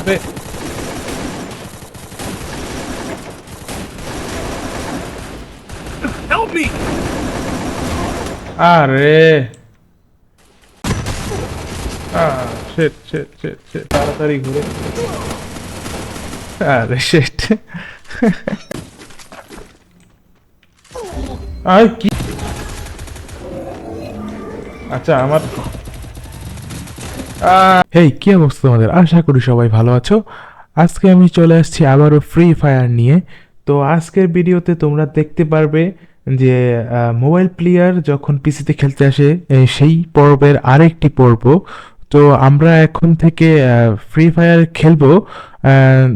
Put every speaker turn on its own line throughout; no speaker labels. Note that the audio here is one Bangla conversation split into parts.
আরে
Help me!
আরে শিট শিট শিট শিট তাড়াতাড়ি ঘুরে আরে শিট আর কি আচ্ছা আমার হেই কি অবস্থা তোমাদের? আশা করি সবাই ভালো আছো। আজকে আমি চলে আসছি আবারও ফ্রি ফায়ার নিয়ে। তো আজকের ভিডিওতে তোমরা দেখতে পারবে যে মোবাইল প্লেয়ার যখন পিসিতে খেলতে আসে সেই পর্বের আরেকটি পর্ব। তো আমরা এখন থেকে ফ্রি ফায়ার খেলবো, আহ,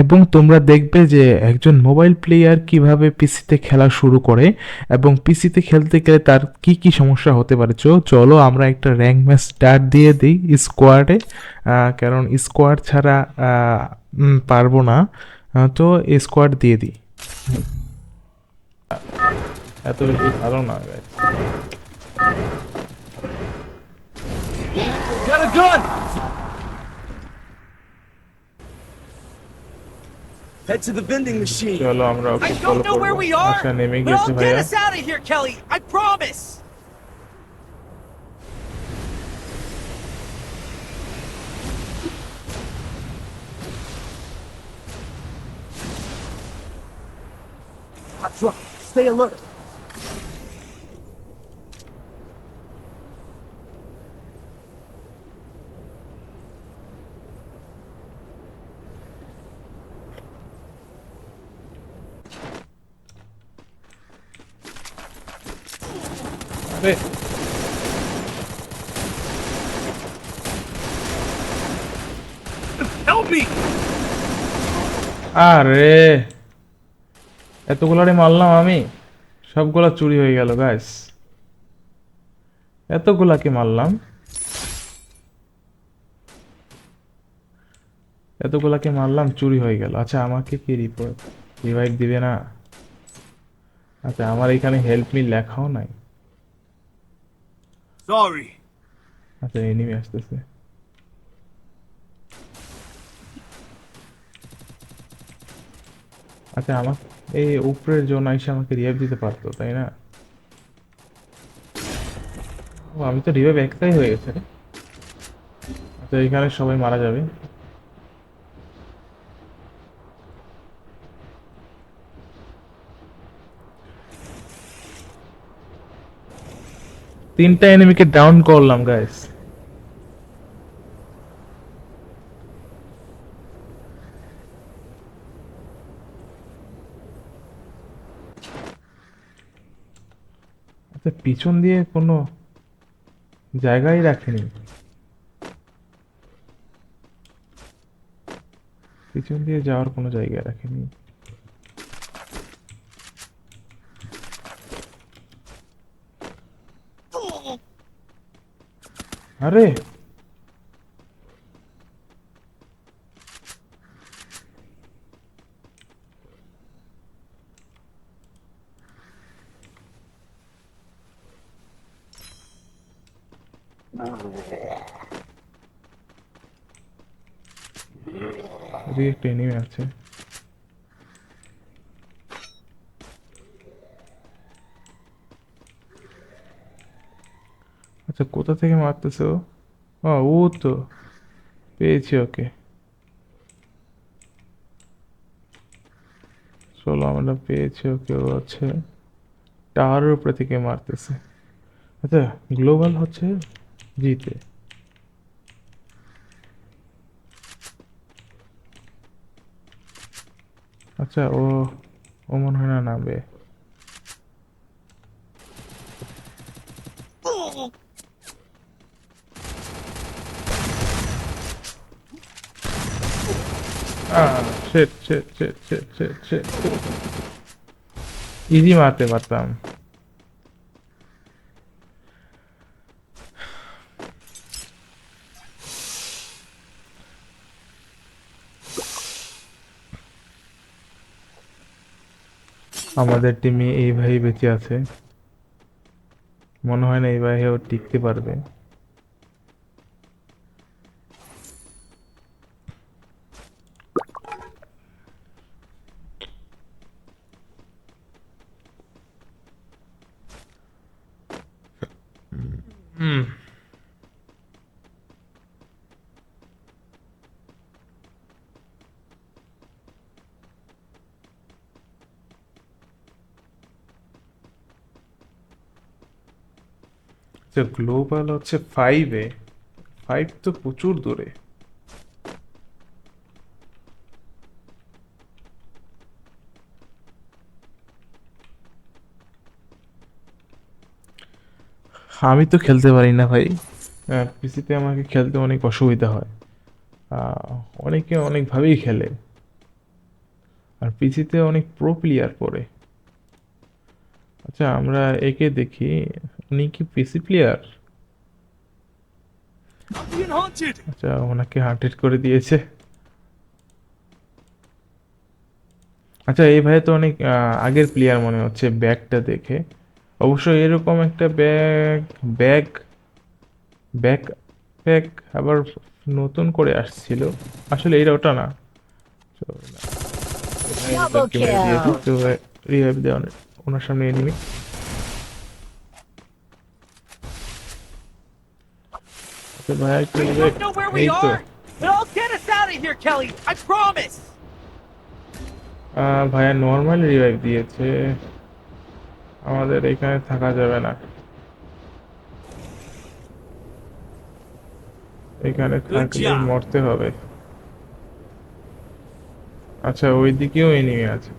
এবং তোমরা দেখবে যে একজন মোবাইল প্লেয়ার কিভাবে পিসিতে খেলা শুরু করে এবং পিসিতে খেলতে গেলে তার কি কি সমস্যা হতে পারে। চলো আমরা একটা র্যাঙ্ক ম্যাচ স্টার্ট দিয়ে দিই স্কোয়াডে, কারণ স্কোয়াড ছাড়া পারবো না। তো স্কোয়াড দিয়ে দিই। এত বেশি ভালো না guys।
Got a gun! Head to the vending machine.
চলো আমরা
I
okay follow
don't know where
করবো।
we are,
আচ্ছা নেমে
but
গেছে
I'll get
ভাইয়া।
us out of here, Kelly. I promise. Hot truck. Stay alert.
আরে
Help me!
আরে এতগুলারে মারলাম আমি, সবগুলা চুরি হয়ে গেল গাইস। এতগুলাকে মারলাম, এতগুলাকে মারলাম, চুরি হয়ে গেল। আচ্ছা আমাকে কি রিভাইভ দিবে না? আচ্ছা আমার এখানে হেল্প মি লেখাও নাই।
Sorry.
আচ্ছা এনিমি আসতেছে। আচ্ছা আমার এই উপরের জোন এসে আমাকে রিভাইভ দিতে পারতো তাই না? ও আমি তো রিভাইভ একটাই হয়ে গেছে রে। আচ্ছা এখানে সবাই মারা যাবে। তিনটা এনিমিকে ডাউন করলাম গাইস। আচ্ছা পিছন দিয়ে কোনো জায়গায় রাখিনি, পিছন দিয়ে যাওয়ার কোনো জায়গায় রাখিনি। আরে এদিকে একটা এনিমি আছে। আচ্ছা কোথা থেকে মারতেছে ও? ও তো পেয়েছি ওকে। চলো আমরা পেয়েছি ওকে। ও আছে টাওয়ারের উপরে থেকে মারতেছে। আচ্ছা গ্লোবাল হচ্ছে জিতে। আচ্ছা ও মনে হয় না নামবে। Shit shit shit shit shit shit. Easy মারতে পারতাম। আমাদের টিমে এই ভাই বেঁচে আছে, মনে হয় না এই ভাইও টিকতে পারবে। যে গ্লোবাল হচ্ছে 5-এ, 5 তো প্রচুর দূরে। আমি তো খেলতে পারি না ভাই, পিসিতে আমাকে খেলতে অনেক অসুবিধা হয়। আহ, অনেকে অনেকভাবেই খেলে, আর পিসিতে অনেক প্রো প্লেয়ার পড়ে। আচ্ছা, আমরা একে দেখি, উনি কি পিসি প্লেয়ার?
I'm being hunted.
আচ্ছা, ওনাকে হান্টেড করে দিয়েছে। আচ্ছা, এই ভাই তো অনেক আগের প্লেয়ার মনে হচ্ছে ব্যাগটা দেখে। অবশ্য এরকম একটা ব্যাগ, ব্যাগ ব্যাগ ব্যাগ আবার নতুন করে আসছিল। আসলে এটা ওটা না। তো, এই ভাই
Double
ওদেরকে মেরে দিয়েছে,
kill.
তো রিভাইভ দেওয়া ওনার সামনে এনিমি। আচ্ছা ভাই, একটু
We
revive-
don't know where we
এই তো।
are, but I'll get us out of here, Kelly. I promise.
ভাইয়া নর্মাল রিভাইভ দিয়েছে, আমাদের এখানে থাকা যাবে না, এখানে
Good
থাকলেই
job.
মরতে হবে। আচ্ছা, ওই দিকেও এনিমি আছে।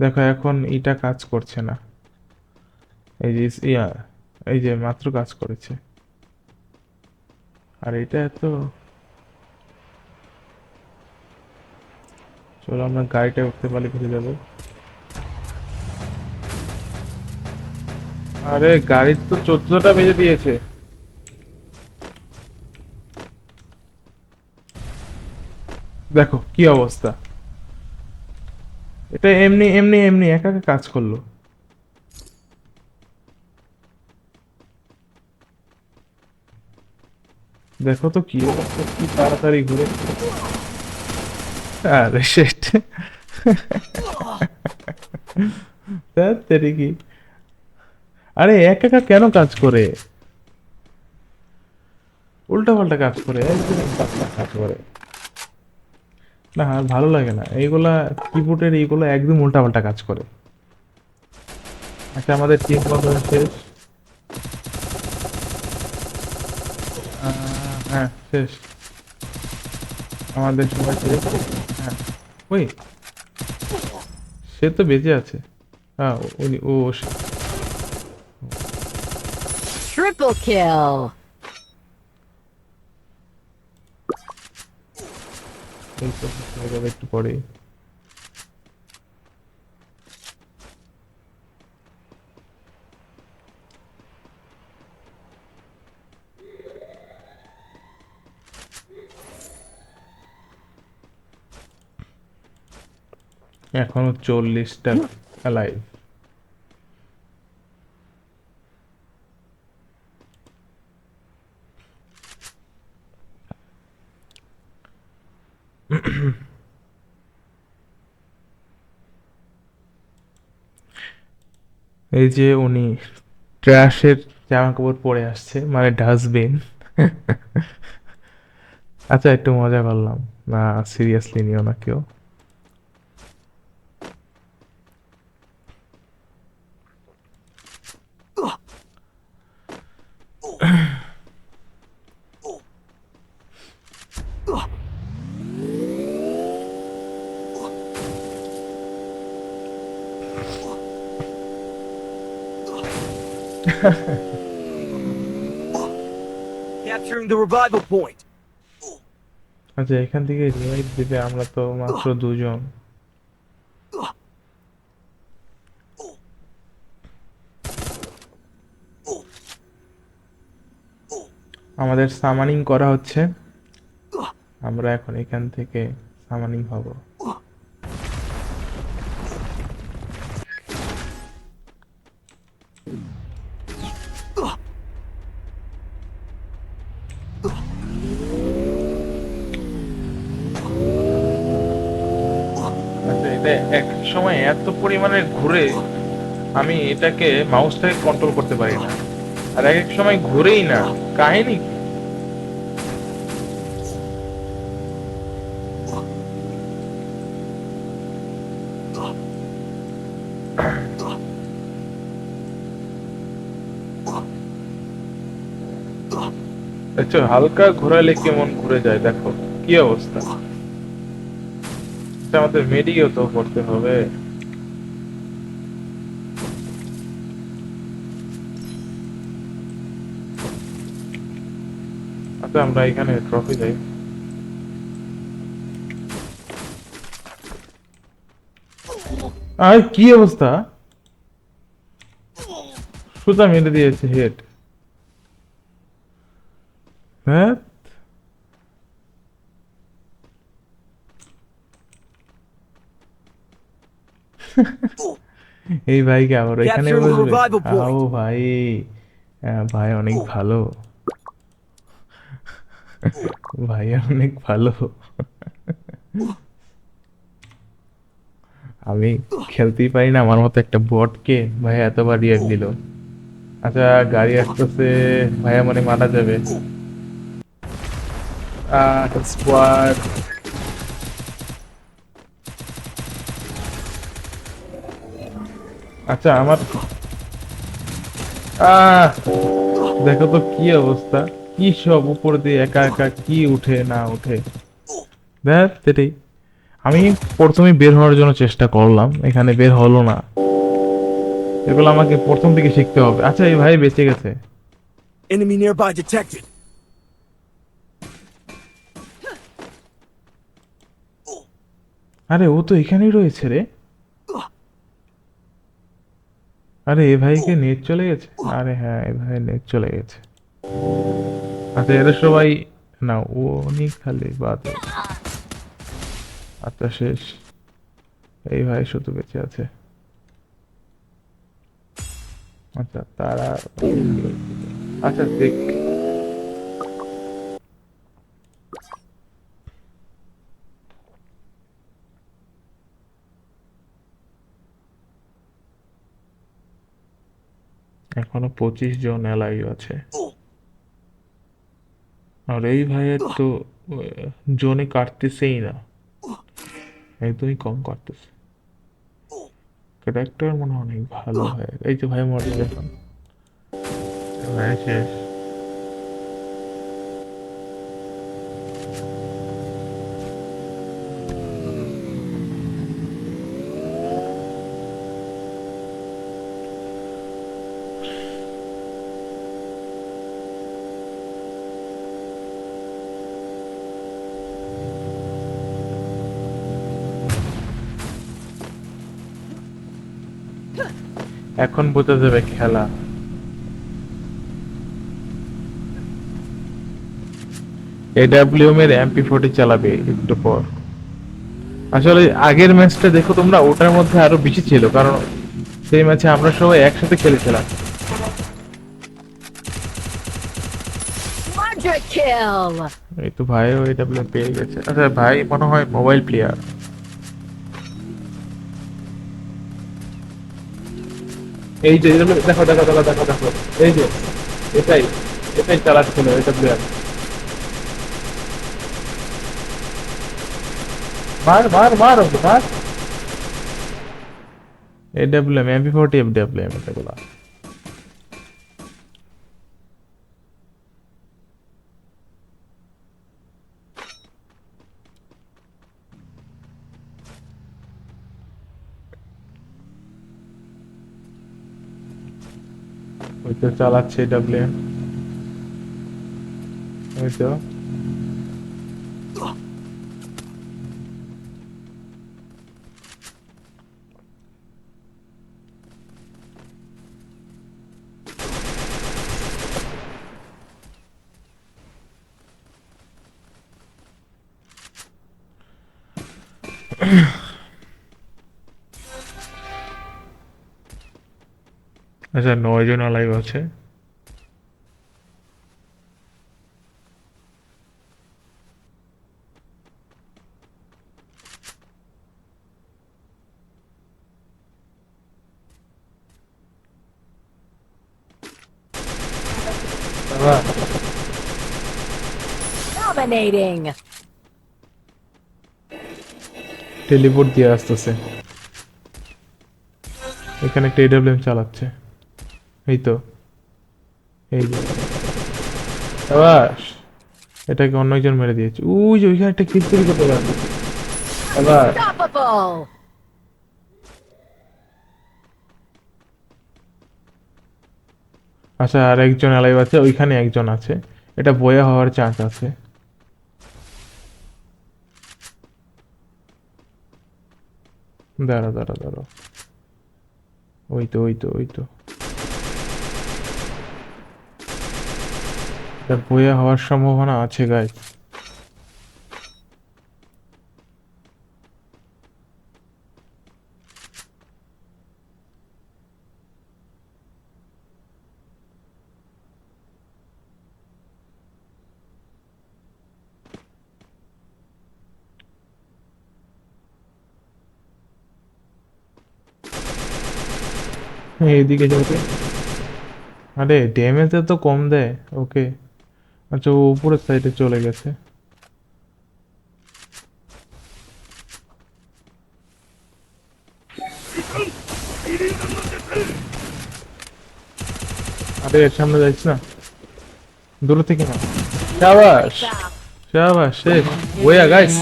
দেখো এখন এটা কাজ করছে না, এই যে এই যে মাত্র কাজ করেছে, আর এটা এত। চলো আমরা গাড়িটা উঠতে পারলে ভুলে যাবো। আরে গাড়ির তো 14টা বেজে দিয়েছে। দেখো কি অবস্থা, এটা এমনি এমনি এমনি একা একা কাজ করলো। দেখো তো কি অবস্থা, কি তাড়াতাড়ি ঘুরে। আরে শেট, কি, আরে একা একা কেন কাজ করে, উল্টা পাল্টা কাজ করে, একদম পাল্টা কাজ করে। না আর ভালো লাগে না এইগুলা, কিবোর্ডের এইগুলো একদম উল্টা পাল্টা কাজ করে। আচ্ছা, আমাদের টিম বন্ধ শেষ। হ্যাঁ শেষ, আমাদের সবাই শেষ। হ্যাঁ, ওই সে তো বেঁচে আছে। হ্যাঁ, উনি ও
Triple kill.
এই তো হয়ে যাবে একটু পরেই। এখনো 40টা লাইভ। এই যে উনি ট্র্যাশের জামা কাপড় পরে আসছে, মানে ডাস্টবিন। আচ্ছা, একটু মজা করলাম, না সিরিয়াসলি নিও না কেউ।
Capturing the revival point.
আচ্ছা, এখান থেকে রিভাইভ দিবে, আমরা তো মাত্র দুজন। আমাদের সামানিং করা হচ্ছে, আমরা এখন এখান থেকে সামানিং হব। আচ্ছা, এটা এক সময় এত পরিমাণে ঘুরে, আমি এটাকে মাউসটাকে কন্ট্রোল করতে পারি না, আর এক এক সময় ঘুরেই না, কাহিনী কি? আচ্ছা, হালকা ঘোরালে কেমন ঘুরে যায় দেখো, কি অবস্থা। আচ্ছা, আমাদের মেডিকেও তো করতে হবে। আচ্ছা, আমরা এখানে ট্রফি যাই। আর কি অবস্থা, সুতা মেরে দিয়েছে হেড। হ্যাঁ, এই ভাইকে আবার এখানে
Capturing the
বসবে।
revival
আও
point.
ভাই, ভাই অনেক ভালো, ভাই অনেক ভালো। আমি খেলতেই পারি না আমার মতো একটা বটকে ভাই এতবার রিয়াক্ট দিল। আচ্ছা, গাড়ি আসতেছে, ভাইয়া মনে মারা যাবে। স্কোয়াড। আচ্ছা আমার আহ দেখো তো কি অবস্থা, কি সব উপর দিয়ে একা একা কি উঠে না উঠে। দেখ সেটাই, আমি প্রথমে বের হওয়ার জন্য চেষ্টা করলাম, এখানে বের হলো না। এগুলো আমাকে প্রথম থেকে শিখতে হবে। আচ্ছা, এই ভাই বেঁচে গেছে।
Enemy nearby detected.
আরে ও তো এখানেই রয়েছে রে। আরে এ ভাইকে নেট চলে গেছে। আরে হ্যাঁ, এ ভাই নেট চলে গেছে। আচ্ছা, এরা সবাই, না ও উনি খালি বাদ। আচ্ছা শেষ, এই ভাই শুধু বেঁচে আছে। আচ্ছা তারা, আচ্ছা দেখ, এখনো 25 জন অ্যালাইভ আছে। আর এই ভাইয়ের তো জোনে কাটতেছেই না, একদমই কম কাটতেছে। ক্যারেক্টার মনে হয় অনেক ভালো হয়। এই যে ভাই মরে যখন, ভাই শেষ। এখন বোঝা যাবে খেলা। এডাব্লিউএম এর MP40 চালাবে একটু পর। আসলে আগের ম্যাচটা দেখো তোমরা, ওটার মধ্যে আরো বেশি ছিল, কারণ সেই ম্যাচে আমরা সবাই একসাথে খেলেছিলাম।
Quadra kill!
এই তো ভাইও এডাব্লিউএম পেয়ে গেছে। আচ্ছা ভাই মনে হয় মোবাইল প্লেয়ার। এই যে দেখো দেখো দেখো দেখো দেখো, এই যে এটাই, এটাই চালাচ্ছিল এডাব্লিউএম। মার মার মার ওকে মার। এডাব্লিউএম MP40 এডাব্লিউএম এগুলা। ওই তো চালাচ্ছে এডাব্লিউএম, ওই তো। আচ্ছা 9 জন লাইভ আছে।
Dominating!
টেলিপোর্ট দিয়ে আসতেছে, এখানে একটা এডাব্লিউএম চালাচ্ছে। এই তো, এই যে সাবাস, এটাকে অন্য একজন মেরে দিয়েছে। ওই যে ওইখানে একটা কিল চুরি করতে পারবে। সাবাস।
Unstoppable!
আচ্ছা, আর একজন অ্যালাইভ আছে, ওইখানে একজন আছে, এটা বয়া হওয়ার চান্স আছে। দাঁড়া দাঁড়া দাঁড়া, ওই তো ওই তো ওই তো, এটা বয়া হওয়ার সম্ভাবনা আছে গাইস। এইদিকে যাবে। আরে ড্যামেজ তো কম দেয় ওকে। আচ্ছা, ও উপরের সাইডে চলে গেছে। আরে এর সামনে যাইস না, দূর থেকে না। শাবাশ শাবাশ, শেষ বয়া গাইস।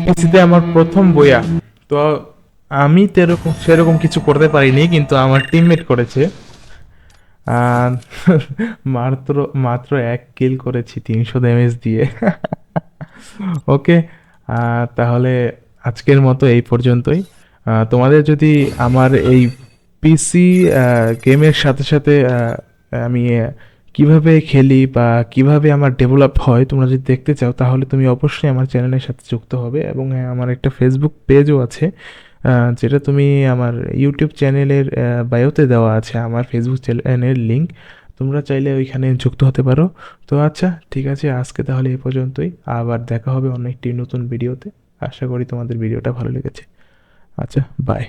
পিসিতে আমার প্রথম বয়া। তো আমি তেরকম সেরকম কিছু করতে পারিনি, কিন্তু আমার টিমমেট করেছে। আর মাত্র মাত্র এক কিল করেছি 300 ড্যামেজ দিয়ে। ওকে, তাহলে আজকের মতো এই পর্যন্তই। তোমাদের যদি আমার এই পিসি গেমের সাথে সাথে আমি কিভাবে খেলি বা কিভাবে আমার ডেভেলপ হয় তোমরা যদি দেখতে চাও, তাহলে তুমি অবশ্যই আমার চ্যানেলের সাথে যুক্ত হবে। এবং হ্যাঁ, আমার একটা ফেসবুক পেজও আছে, যেটা তুমি আমার ইউটিউব চ্যানেলের বায়োতে দেওয়া আছে আমার ফেসবুক চ্যানেলের লিঙ্ক। তোমরা চাইলে ওইখানে যুক্ত হতে পারো। তো আচ্ছা, ঠিক আছে, আজকে তাহলে এই পর্যন্তই। আবার দেখা হবে অন্য একটি নতুন ভিডিওতে। আশা করি তোমাদের ভিডিওটা ভালো লেগেছে। আচ্ছা, বাই।